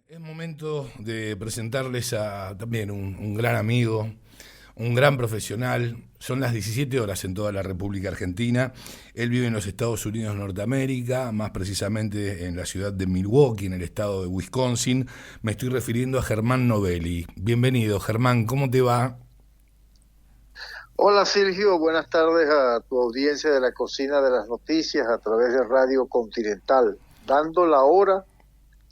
Es momento de presentarles a también un gran amigo, un gran profesional. Son las 17 horas en toda la República Argentina. Él vive en los Estados Unidos de Norteamérica, más precisamente en la ciudad de Milwaukee, en el estado de Wisconsin. Me estoy refiriendo a Germán Novelli. Bienvenido, Germán, ¿cómo te va? Hola Sergio, buenas tardes a tu audiencia de la Cocina de las Noticias a través de Radio Continental, dando la hora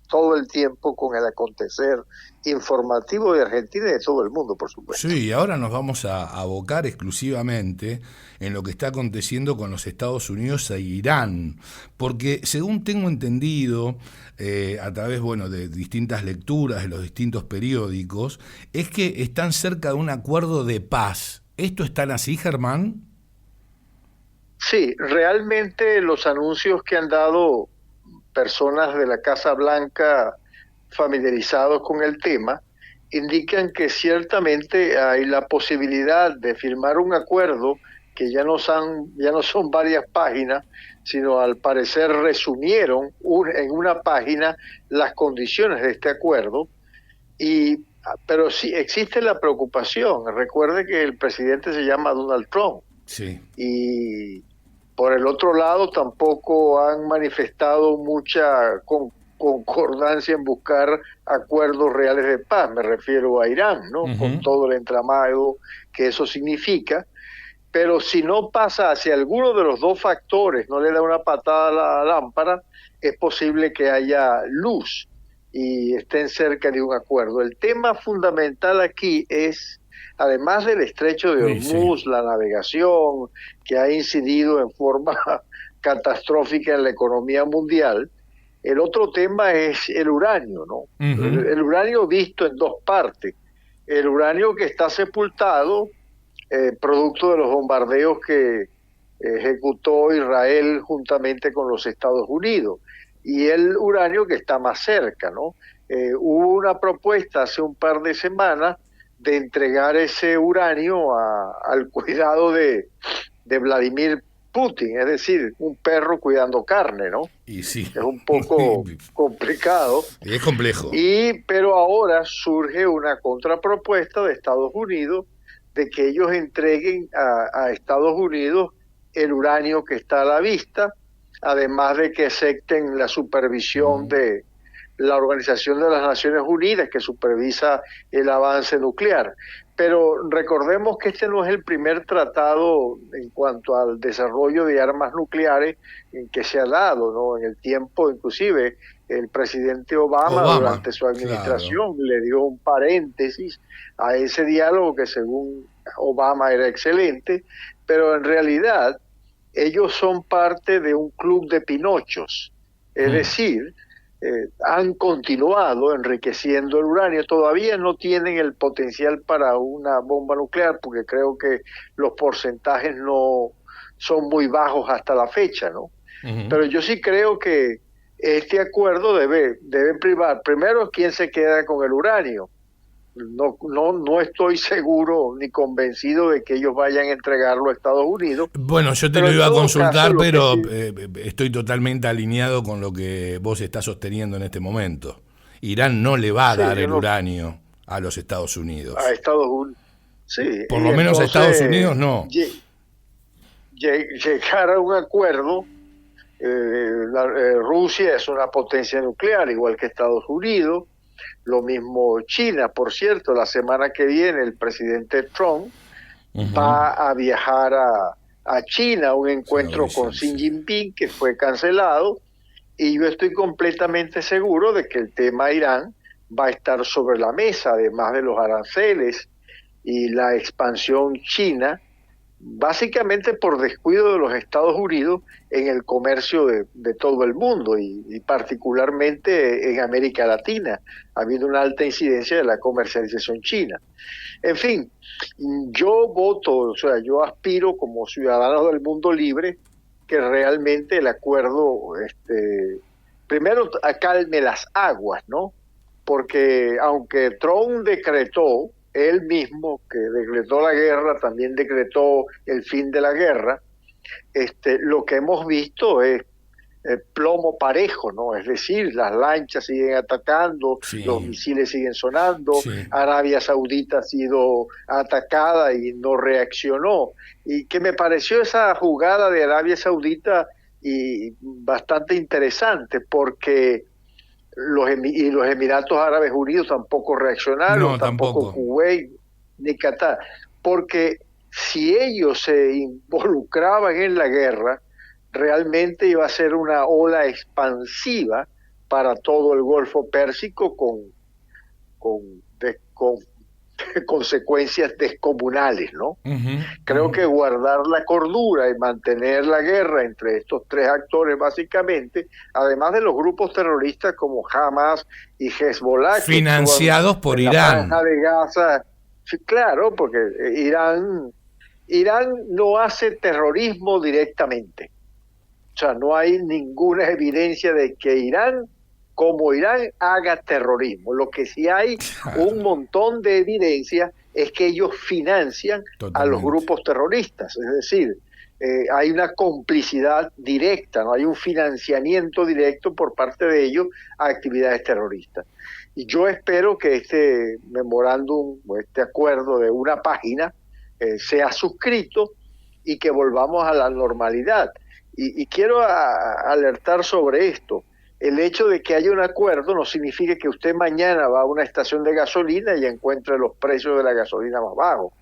todo el tiempo con el acontecer informativo de Argentina y de todo el mundo, por supuesto. Sí, ahora nos vamos a abocar exclusivamente en lo que está aconteciendo con los Estados Unidos e Irán, porque según tengo entendido, a través bueno, de distintas lecturas de los distintos periódicos, es que están cerca de un acuerdo de paz. ¿Esto es tan así, Germán? Sí, realmente los anuncios que han dado personas de la Casa Blanca familiarizados con el tema indican que ciertamente hay la posibilidad de firmar un acuerdo que ya no son varias páginas, sino al parecer resumieron en una página las condiciones de este acuerdo. Pero sí existe la preocupación. Recuerde que el presidente se llama Donald Trump Sí. y por el otro lado tampoco han manifestado mucha concordancia en buscar acuerdos reales de paz. Me refiero a Irán, ¿no? Con Ujú. todo el entramado que eso significa. Pero si no pasa hacia alguno de los dos factores, no le da una patada a la lámpara, es posible que haya luz y estén cerca de un acuerdo. El tema fundamental aquí es, además del estrecho de Sí, sí. Hormuz, la navegación, que ha incidido en forma catastrófica en la economía mundial, el otro tema es el uranio, ¿no? Ujú. El uranio visto en dos partes. El uranio que está sepultado producto de los bombardeos que ejecutó Israel juntamente con los Estados Unidos, y el uranio que está más cerca, ¿no? Hubo una propuesta hace un par de semanas de entregar ese uranio al cuidado de Vladimir Putin, es decir, un perro cuidando carne, ¿no? Y sí. Es un poco complicado, Es complejo. pero ahora surge una contrapropuesta de Estados Unidos de que ellos entreguen a Estados Unidos el uranio que está a la vista, además de que acepten la supervisión de la Organización de las Naciones Unidas, que supervisa el avance nuclear. Pero recordemos que este no es el primer tratado en cuanto al desarrollo de armas nucleares en que se ha dado, ¿no? En el tiempo, inclusive, el presidente Obama, Obama, durante su claro. administración, le dio un paréntesis a ese diálogo que según Obama era excelente, pero en realidad ellos son parte de un club de pinochos, es Mm. decir, han continuado enriqueciendo el uranio. Todavía no tienen el potencial para una bomba nuclear porque creo que los porcentajes no son muy bajos hasta la fecha, ¿no? Ujú. Pero yo sí creo que este acuerdo debe privar primero quién se queda con el uranio. No estoy seguro ni convencido de que ellos vayan a entregarlo a Estados Unidos, Bueno, yo te pero lo en iba a todo caso consultar, lo que pero sí estoy totalmente alineado con lo que vos estás sosteniendo en este momento. Irán no le va a sí, dar yo el no uranio a los Estados a Unidos. Estados Unidos. Sí, Por y lo menos a Estados Unidos entonces no. llegar a un acuerdo. Rusia es una potencia nuclear, igual que Estados Unidos, lo mismo China. Por cierto, la semana que viene el presidente Trump Ujú. va a viajar a China, a un Sí, encuentro con sí, Xi sí. Jinping que fue cancelado, y yo estoy completamente seguro de que el tema Irán va a estar sobre la mesa, además de los aranceles y la expansión china, básicamente por descuido de los Estados Unidos en el comercio de todo el mundo y particularmente en América Latina, ha habido una alta incidencia de la comercialización china. En fin, yo voto, o sea, yo aspiro como ciudadano del mundo libre que realmente el acuerdo, primero acalme las aguas, ¿no? Porque aunque Trump decretó, él mismo que decretó la guerra, también decretó el fin de la guerra, lo que hemos visto es plomo parejo, ¿no? Es decir, las lanchas siguen atacando, Sí, los misiles siguen sonando, sí. Arabia Saudita ha sido atacada y no reaccionó. Y que me pareció esa jugada de Arabia Saudita y bastante interesante, porque los Emiratos Árabes Unidos tampoco reaccionaron, No, tampoco tampoco. Kuwait ni Qatar, porque si ellos se involucraban en la guerra, realmente iba a ser una ola expansiva para todo el Golfo Pérsico con, con consecuencias descomunales, ¿no? Ujú, Creo ujú. que guardar la cordura y mantener la guerra entre estos tres actores básicamente, además de los grupos terroristas como Hamas y Hezbollah que actúan Financiados por en la franja Irán. de Gaza, sí, claro, porque Irán no hace terrorismo directamente. O sea, no hay ninguna evidencia de que Irán, como Irán, haga terrorismo. Lo que sí hay un Claro, montón de evidencia es que ellos financian a los totalmente. grupos terroristas. Es decir, hay una complicidad directa, no hay un financiamiento directo por parte de ellos a actividades terroristas. Y yo espero que este memorándum o este acuerdo de una página sea suscrito y que volvamos a la normalidad. Y quiero alertar sobre esto. El hecho de que haya un acuerdo no significa que usted mañana va a una estación de gasolina y encuentre los precios de la gasolina más bajos.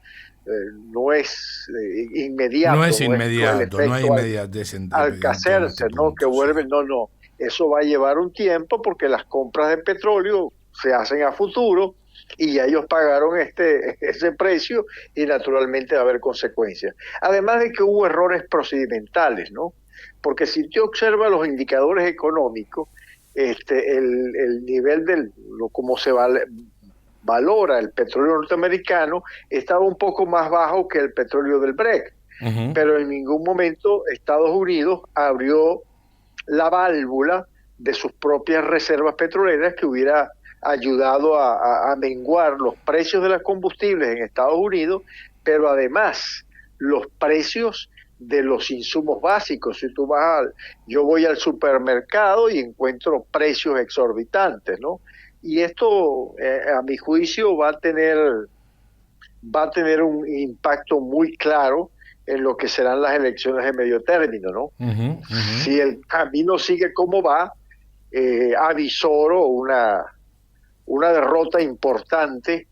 No es No inmediato, es no es el inmediato, no hay efecto inmediatez en todo este Alcacerse, ¿no? Que punto, sí. vuelve, no, no. Eso va a llevar un tiempo porque las compras de petróleo se hacen a futuro y ya ellos pagaron ese precio y naturalmente va a haber consecuencias. Además de que hubo errores procedimentales, ¿no? Porque si usted observa los indicadores económicos, el nivel como se valora el petróleo norteamericano estaba un poco más bajo que el petróleo del Brent, Ujú. pero en ningún momento Estados Unidos abrió la válvula de sus propias reservas petroleras que hubiera ayudado a menguar los precios de los combustibles en Estados Unidos, pero además los precios de los insumos básicos. Si tú yo voy al supermercado y encuentro precios exorbitantes, ¿no? Y esto, a mi juicio, va a tener un impacto muy claro en lo que serán las elecciones de medio término, ¿no? Ujú, ujú. Si el camino sigue como va, avisoro una derrota importante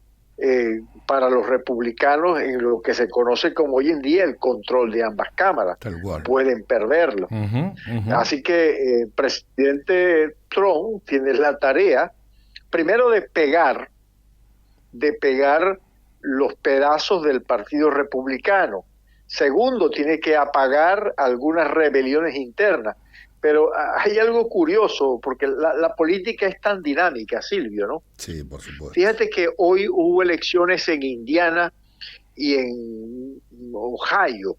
para los republicanos en lo que se conoce como hoy en día el control de ambas cámaras. Tal cual. Pueden perderlo. Ujú, ujú. Así que el presidente Trump tiene la tarea, primero, de pegar los pedazos del Partido Republicano. Segundo, tiene que apagar algunas rebeliones internas. Pero hay algo curioso, porque la política es tan dinámica, Silvio, ¿no? Sí, por supuesto. Fíjate que hoy hubo elecciones en Indiana y en Ohio,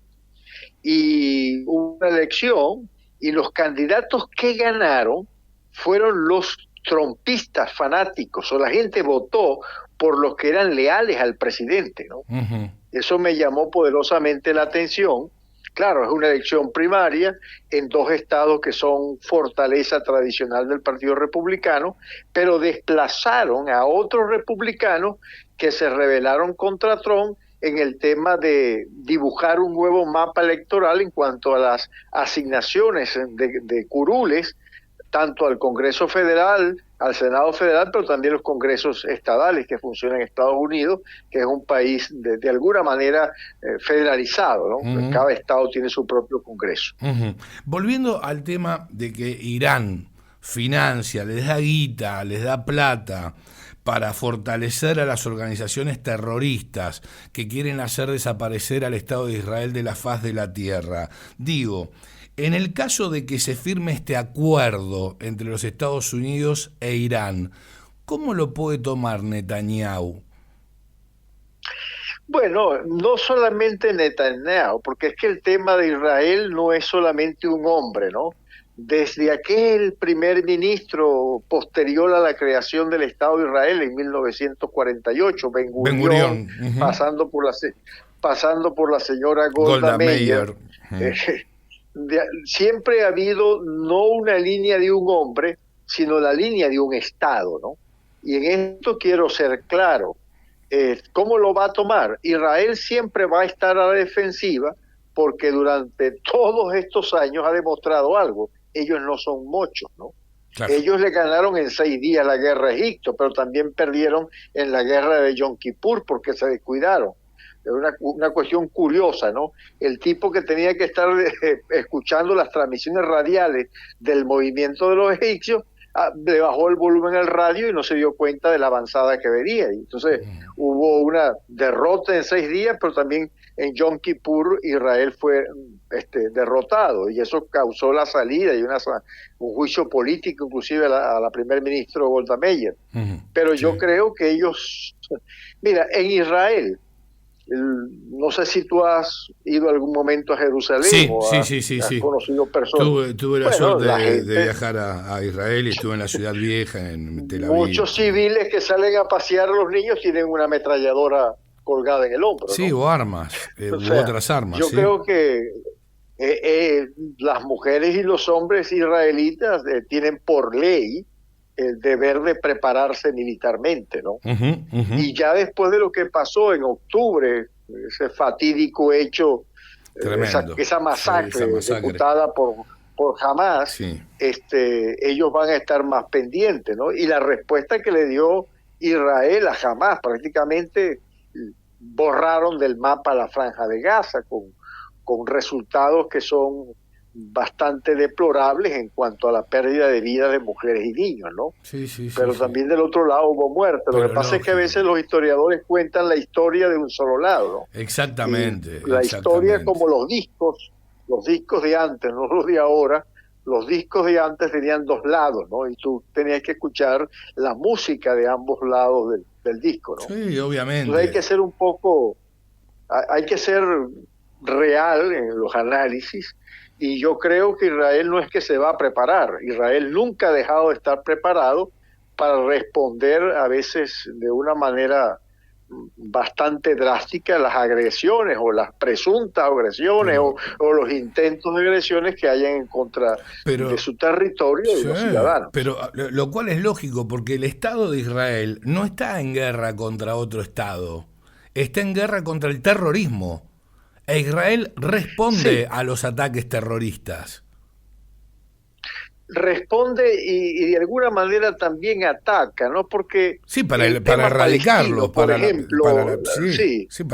y hubo una elección y los candidatos que ganaron fueron los trompistas fanáticos, o la gente votó por los que eran leales al presidente, ¿no? Ujú. Eso me llamó poderosamente la atención. Claro, es una elección primaria en dos estados que son fortaleza tradicional del Partido Republicano, pero desplazaron a otros republicanos que se rebelaron contra Trump en el tema de dibujar un nuevo mapa electoral en cuanto a las asignaciones de curules, tanto al Congreso Federal, al Senado Federal, pero también los congresos estadales que funcionan en Estados Unidos, que es un país de alguna manera federalizado, ¿no? Ujú, Cada estado tiene su propio congreso. ujú. Volviendo al tema de que Irán financia, les da guita, les da plata para fortalecer a las organizaciones terroristas que quieren hacer desaparecer al Estado de Israel de la faz de la tierra. Digo, en el caso de que se firme este acuerdo entre los Estados Unidos e Irán, ¿cómo lo puede tomar Netanyahu? Bueno, no solamente Netanyahu, porque es que el tema de Israel no es solamente un hombre, ¿no? Desde aquel primer ministro posterior a la creación del Estado de Israel en 1948, Ben Ben Gurión, Gurión, ujú. pasando por la señora Golda Golda Meir, Meir. eh, Ujú. siempre ha habido no una línea de un hombre, sino la línea de un Estado, ¿no? Y en esto quiero ser claro. ¿Cómo lo va a tomar? Israel siempre va a estar a la defensiva porque durante todos estos años ha demostrado algo. Ellos no son mochos, ¿no? Claro. Ellos le ganaron en 6 días la guerra a Egipto, pero también perdieron en la guerra de Yom Kippur porque se descuidaron. Es una cuestión curiosa, ¿no? El tipo que tenía que estar escuchando las transmisiones radiales del movimiento de los egipcios, le bajó el volumen al radio y no se dio cuenta de la avanzada que venía. Y entonces hubo una derrota en 6 días, pero también en Yom Kippur Israel fue derrotado, y eso causó la salida y un juicio político inclusive a la primer ministro Golda Meir. Pero yo creo que ellos... Mira, en Israel, no sé si tú has ido algún momento a Jerusalén has conocido personas. Tuve la suerte de viajar a Israel y estuve en la ciudad vieja, en Tel Aviv. Muchos civiles que salen a pasear a los niños tienen una ametralladora colgada en el hombro, ¿no? Sí, o armas, u otras armas. Yo creo que las mujeres y los hombres israelitas tienen por ley el deber de prepararse militarmente, ¿no? Y ya después de lo que pasó en octubre, ese fatídico hecho, esa masacre ejecutada por Hamas, ellos van a estar más pendientes, ¿no? Y la respuesta que le dio Israel a Hamas, prácticamente borraron del mapa la Franja de Gaza con resultados que son bastante deplorables en cuanto a la pérdida de vidas de mujeres y niños, ¿no? Pero también del otro lado hubo muertes. Lo que pasa es que a veces los historiadores cuentan la historia de un solo lado, ¿no? Exactamente. La historia como los discos de antes, no los de ahora. Los discos de antes tenían 2 lados, ¿no? Y tú tenías que escuchar la música de ambos lados del disco, ¿no? Sí, obviamente. Entonces hay que ser real en los análisis, y yo creo que Israel no es que se va a preparar. Israel nunca ha dejado de estar preparado para responder a veces de una manera bastante drástica las agresiones o las presuntas agresiones o los intentos de agresiones que hayan en contra de su territorio y los ciudadanos. Pero lo cual es lógico, porque el Estado de Israel no está en guerra contra otro Estado, está en guerra contra el terrorismo. E Israel responde a los ataques terroristas. Responde y de alguna manera también ataca, ¿no? Porque para erradicarlos, para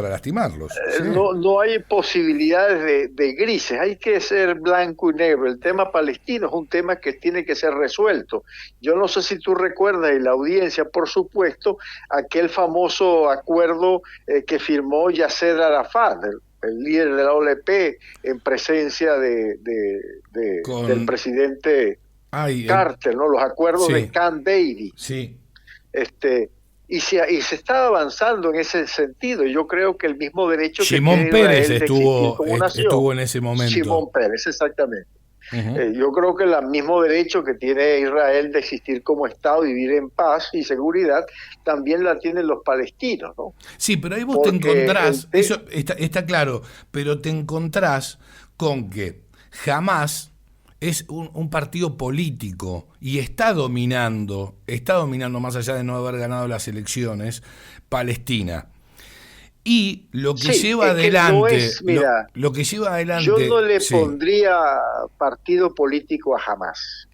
lastimarlos. No hay posibilidades de grises, hay que ser blanco y negro. El tema palestino es un tema que tiene que ser resuelto. Yo no sé si tú recuerdas, y la audiencia, por supuesto, aquel famoso acuerdo que firmó Yasser Arafat, el líder de la OLP, en presencia del presidente Carter, ¿no? Los acuerdos de Camp David. Y se está avanzando en ese sentido. Yo creo que el mismo derecho Shimon Peres estuvo en ese momento. Shimon Peres, exactamente. Yo creo que el mismo derecho que tiene Israel de existir como Estado, vivir en paz y seguridad, también la tienen los palestinos, ¿no? Sí, pero ahí vos te encontrás, eso está claro, pero te encontrás con que Hamas es un partido político y está dominando más allá de no haber ganado las elecciones, Palestina. Y lo que lleva adelante, lo que lleva adelante, yo no le pondría partido político a Hamas.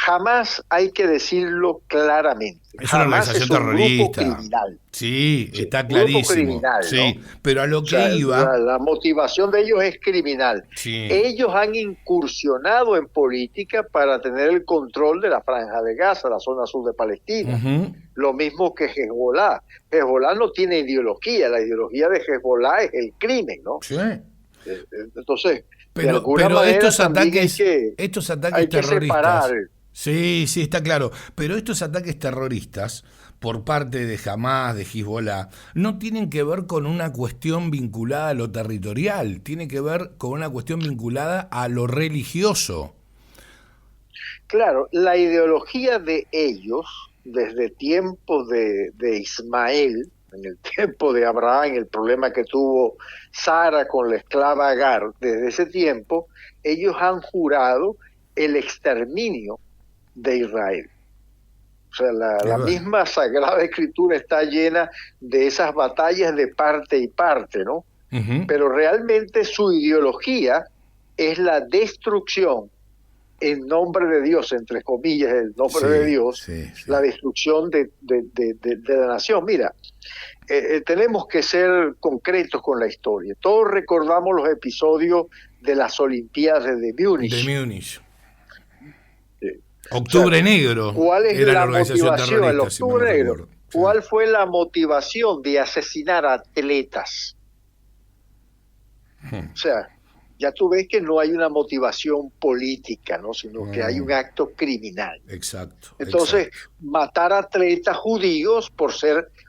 Hamas, hay que decirlo claramente, es una organización terrorista. Grupo criminal. Está clarísimo. Criminal, ¿no? Pero a lo que iba... La motivación de ellos es criminal. Ellos han incursionado en política para tener el control de la Franja de Gaza, la zona sur de Palestina. Lo mismo que Hezbollah. Hezbollah no tiene ideología, la ideología de Hezbollah es el crimen, ¿no? Entonces, pero estos ataques terroristas... Sí, está claro. Pero estos ataques terroristas por parte de Hamas, de Hezbollah, no tienen que ver con una cuestión vinculada a lo territorial, tiene que ver con una cuestión vinculada a lo religioso. Claro, la ideología de ellos, desde tiempos de Ismael, en el tiempo de Abraham, el problema que tuvo Sara con la esclava Agar, desde ese tiempo, ellos han jurado el exterminio de Israel. O sea, la misma Sagrada Escritura está llena de esas batallas de parte y parte, ¿no? Pero realmente su ideología es la destrucción en nombre de Dios, entre comillas, el nombre de Dios, la destrucción de la nación. Mira, tenemos que ser concretos con la historia. Todos recordamos los episodios de las Olimpiadas de Múnich. De Múnich. Octubre Negro. ¿Cuál es era la organización motivación? El Octubre Negro. Sí. ¿Cuál fue la motivación de asesinar a atletas? O sea, ya tú ves que no hay una motivación política, ¿no? Sino que hay un acto criminal. Exacto. Entonces, matar a atletas judíos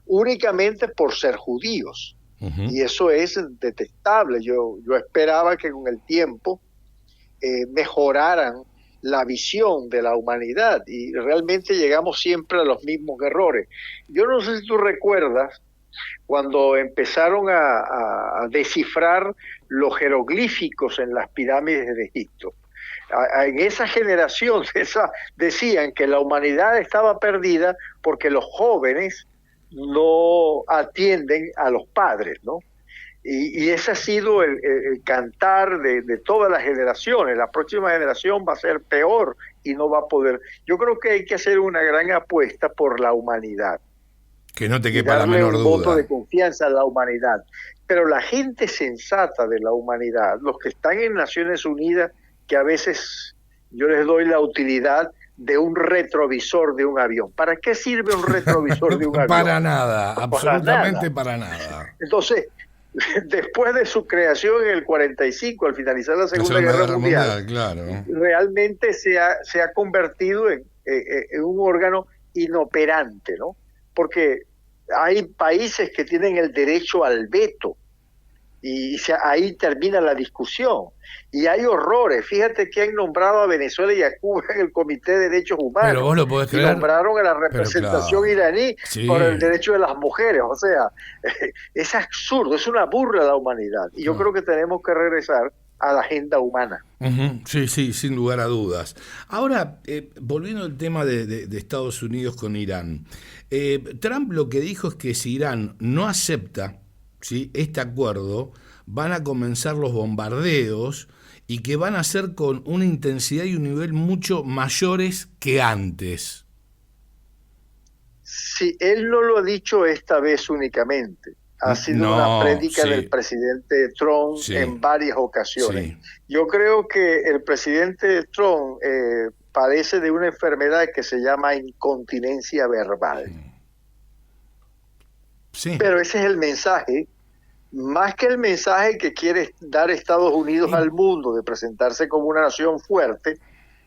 únicamente por ser judíos. Y eso es detestable. Yo esperaba que con el tiempo mejoraran la visión de la humanidad, y realmente llegamos siempre a los mismos errores. Yo no sé si tú recuerdas cuando empezaron a descifrar los jeroglíficos en las pirámides de Egipto. En esa generación decían que la humanidad estaba perdida porque los jóvenes no atienden a los padres, ¿no? Y ese ha sido el cantar de todas las generaciones. La próxima generación va a ser peor y no va a poder. Yo creo que hay que hacer una gran apuesta por la humanidad. Que no te quepa la menor duda. Darle un voto de confianza a la humanidad. Pero la gente sensata de la humanidad, los que están en Naciones Unidas, que a veces yo les doy la utilidad de un retrovisor de un avión. ¿Para qué sirve un retrovisor de un avión? Para nada, absolutamente para nada. Entonces, después de su creación en el 45, al finalizar la Segunda Guerra Mundial, claro, realmente se ha convertido en un órgano inoperante, ¿no? Porque hay países que tienen el derecho al veto y ahí termina la discusión. Y hay horrores. Fíjate que han nombrado a Venezuela y a Cuba en el Comité de Derechos Humanos. Pero vos lo podés creer. Nombraron a la representación iraní por el derecho de las mujeres. O sea, es absurdo, es una burla a la humanidad. Y yo creo que tenemos que regresar a la agenda humana. Sí, sin lugar a dudas. Ahora, volviendo al tema de Estados Unidos con Irán, Trump lo que dijo es que si Irán no acepta, ¿sí?, este acuerdo, van a comenzar los bombardeos y que van a ser con una intensidad y un nivel mucho mayores que antes. Sí, él no lo ha dicho esta vez únicamente. Ha sido una prédica del presidente Trump en varias ocasiones. Sí. Yo creo que el presidente Trump padece de una enfermedad que se llama incontinencia verbal. Sí. Pero ese es el mensaje, más que el mensaje que quiere dar Estados Unidos al mundo de presentarse como una nación fuerte,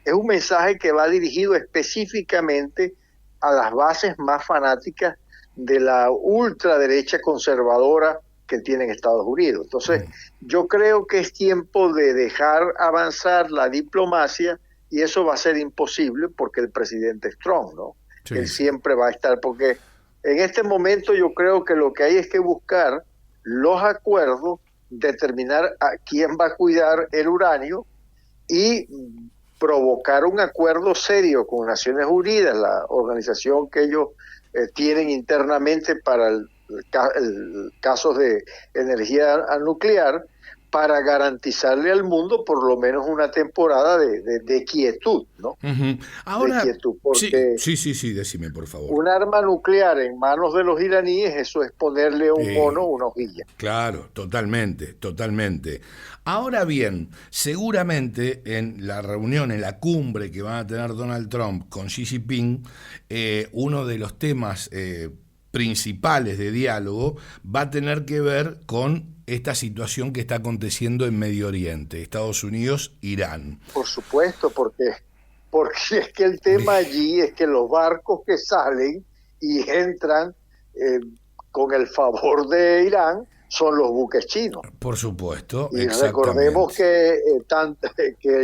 es un mensaje que va dirigido específicamente a las bases más fanáticas de la ultraderecha conservadora que tiene en Estados Unidos. Entonces, yo creo que es tiempo de dejar avanzar la diplomacia, y eso va a ser imposible porque el presidente es Trump, ¿no? Sí. Él siempre va a estar, porque en este momento yo creo que lo que hay es que buscar los acuerdos, determinar a quién va a cuidar el uranio y provocar un acuerdo serio con Naciones Unidas, la organización que ellos tienen internamente para el casos de energía nuclear, para garantizarle al mundo por lo menos una temporada de quietud, ¿no? Ahora, de quietud, porque sí, decime, por favor. Un arma nuclear en manos de los iraníes, eso es ponerle a un mono una hojilla. Claro, totalmente. Ahora bien, seguramente en la reunión, en la cumbre que van a tener Donald Trump con Xi Jinping, uno de los temas principales de diálogo va a tener que ver con esta situación que está aconteciendo en Medio Oriente, Estados Unidos, Irán. Por supuesto, porque es que el tema allí es que los barcos que salen y entran con el favor de Irán son los buques chinos. Por supuesto, y recordemos que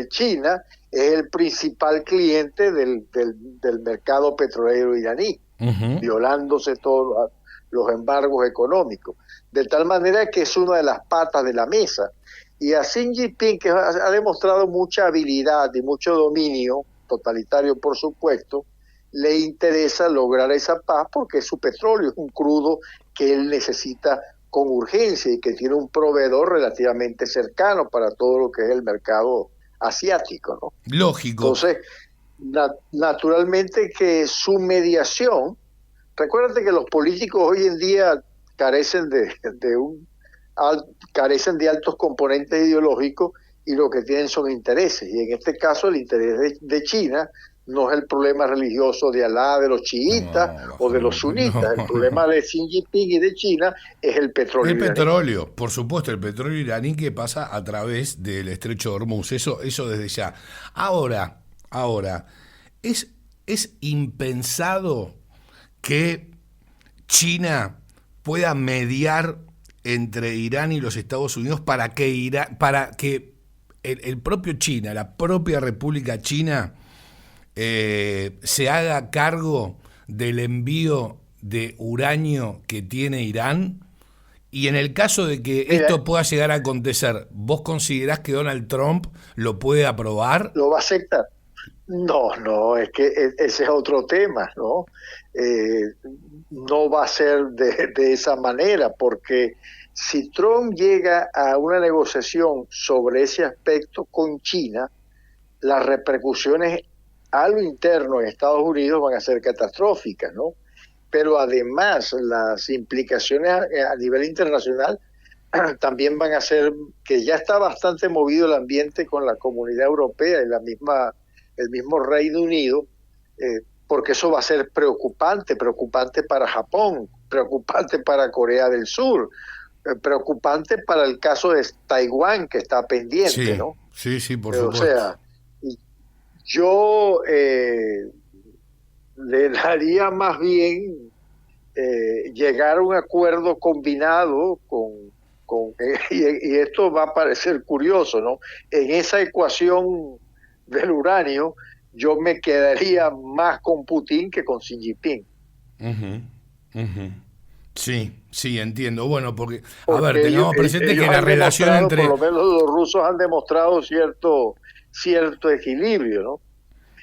China es el principal cliente del mercado petrolero iraní, violándose todos los embargos económicos, de tal manera que es una de las patas de la mesa. Y a Xi Jinping, que ha demostrado mucha habilidad y mucho dominio, totalitario por supuesto, le interesa lograr esa paz porque su petróleo es un crudo que él necesita con urgencia y que tiene un proveedor relativamente cercano para todo lo que es el mercado asiático, ¿no? Lógico. Entonces, naturalmente que su mediación, recuérdate que los políticos hoy en día carecen carecen de altos componentes ideológicos y lo que tienen son intereses. Y en este caso el interés de China no es el problema religioso de Alá, de los chiitas o de los sunitas. El problema de Xi Jinping y de China es el petróleo. El petróleo, por supuesto, el petróleo iraní que pasa a través del estrecho de Hormuz. Eso desde ya. Ahora, es impensado que China pueda mediar entre Irán y los Estados Unidos para que el propio China, la propia República China, se haga cargo del envío de uranio que tiene Irán. Y en el caso de que esto pueda llegar a acontecer, ¿vos considerás que Donald Trump lo puede aprobar? ¿Lo va a aceptar? No, es que ese es otro tema, ¿no? No va a ser de esa manera, porque si Trump llega a una negociación sobre ese aspecto con China, las repercusiones a lo interno en Estados Unidos van a ser catastróficas, ¿no? Pero además las implicaciones a nivel internacional también van a ser que ya está bastante movido el ambiente con la Comunidad Europea y el mismo Reino Unido, porque eso va a ser preocupante para Japón, preocupante para Corea del Sur, preocupante para el caso de Taiwán, que está pendiente, sí, ¿no? Sí, por supuesto. O sea, yo le daría más bien llegar a un acuerdo combinado y esto va a parecer curioso, ¿no? En esa ecuación del uranio, yo me quedaría más con Putin que con Xi Jinping. Sí, entiendo. Bueno, porque a ver, tengamos presente que la relación entre... Por lo menos los rusos han demostrado cierto equilibrio, ¿no?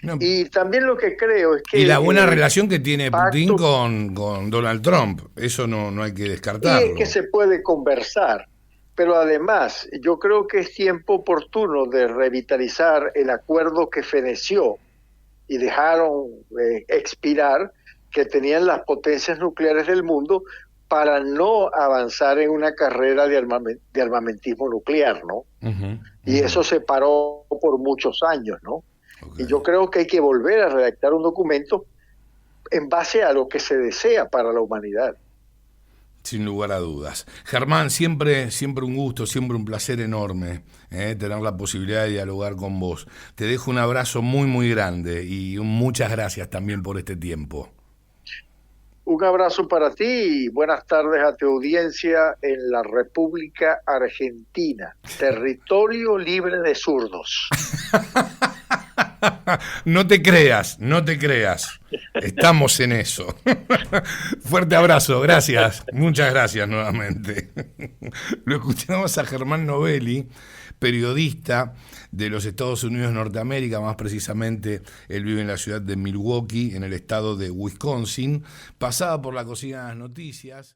No. Y también lo que creo es que... Y la buena relación que tiene Putin con Donald Trump, eso no hay que descartarlo. Y es que se puede conversar, pero además yo creo que es tiempo oportuno de revitalizar el acuerdo que feneció y dejaron expirar, que tenían las potencias nucleares del mundo, para no avanzar en una carrera de armamentismo nuclear, ¿no? Y eso se paró por muchos años, ¿no? Okay. Y yo creo que hay que volver a redactar un documento en base a lo que se desea para la humanidad. Sin lugar a dudas. Germán, siempre un gusto, siempre un placer enorme tener la posibilidad de dialogar con vos. Te dejo un abrazo muy, muy grande y muchas gracias también por este tiempo. Un abrazo para ti y buenas tardes a tu audiencia en la República Argentina, territorio libre de zurdos. No te creas. Estamos en eso. Fuerte abrazo, gracias. Muchas gracias nuevamente. Lo escuchamos a Germán Novelli, periodista de los Estados Unidos de Norteamérica, más precisamente él vive en la ciudad de Milwaukee, en el estado de Wisconsin. Pasaba por la cocina de las noticias.